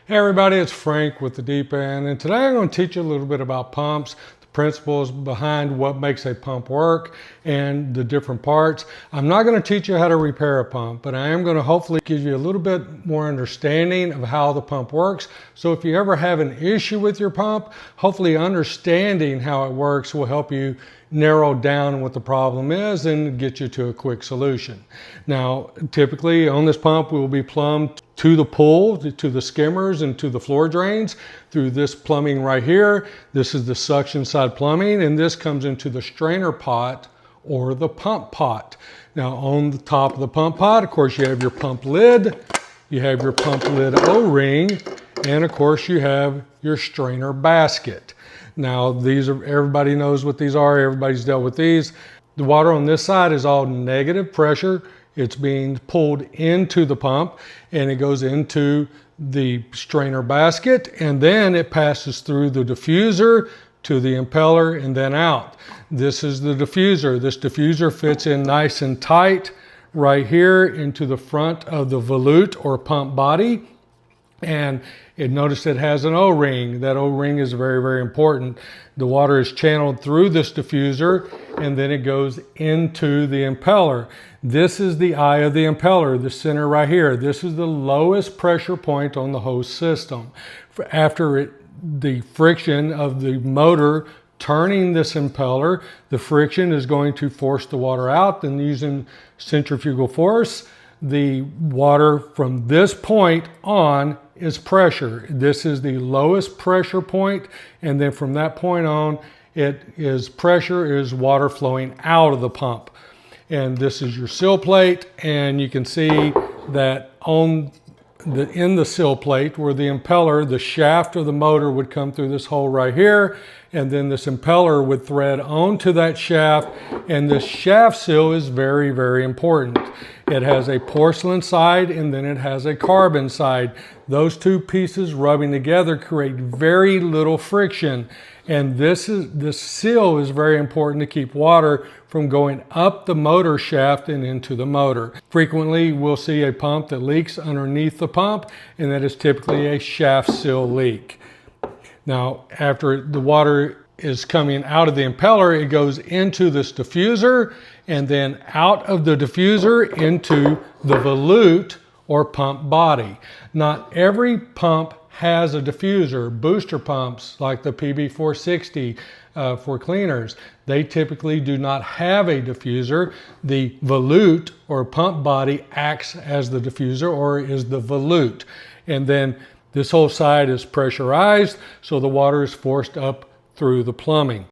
Hey everybody, it's Frank with the Deep End, and today I'm going to teach you a little bit about pumps, the principles behind what makes a pump work, and the different parts. I'm not going to teach you how to repair a pump, but I am going to hopefully give you a little bit more understanding of how the pump works. So if you ever have an issue with your pump, hopefully understanding how it works will help you narrow down what the problem is and get you to a quick solution. Now, typically on this pump, we will be plumbed to the pool, to the skimmers, and to the floor drains through this plumbing right here. This is the suction side plumbing, and this comes into the strainer pot or the pump pot. Now, on the top of the pump pot, of course, you have your pump lid, you have your pump lid O-ring, and of course, you have your strainer basket. Now, these are, everybody knows what these are. Everybody's dealt with these. The water on this side is all negative pressure. It's being pulled into the pump and it goes into the strainer basket, and then it passes through the diffuser to the impeller and then out. This is the diffuser. This diffuser fits in nice and tight right here into the front of the volute or pump body. And notice it has an O-ring. That O-ring is very, very important. The water is channeled through this diffuser and then it goes into the impeller. This is the eye of the impeller, the center right here. This is the lowest pressure point on the hose system. After the friction of the motor turning this impeller, the friction is going to force the water out, and using centrifugal force, the water from this point on is pressure. This is the lowest pressure point, and then from that point on, pressure is water flowing out of the pump. And this is your sill plate, and you can see that in the sill plate where the impeller, the shaft of the motor would come through this hole right here, and then this impeller would thread onto that shaft, and this shaft sill is very, very important. It has a porcelain side and then it has a carbon side. Those two pieces rubbing together create very little friction, and this seal is very important to keep water from going up the motor shaft and into the motor. Frequently, we'll see a pump that leaks underneath the pump, and that is typically a shaft seal leak. Now, after the water is coming out of the impeller, it goes into this diffuser and then out of the diffuser into the volute or pump body. Not every pump has a diffuser. Booster pumps like the PB460 for cleaners, they typically do not have a diffuser. The volute or pump body acts as the diffuser or is the volute. And then this whole side is pressurized, so the water is forced up through the plumbing.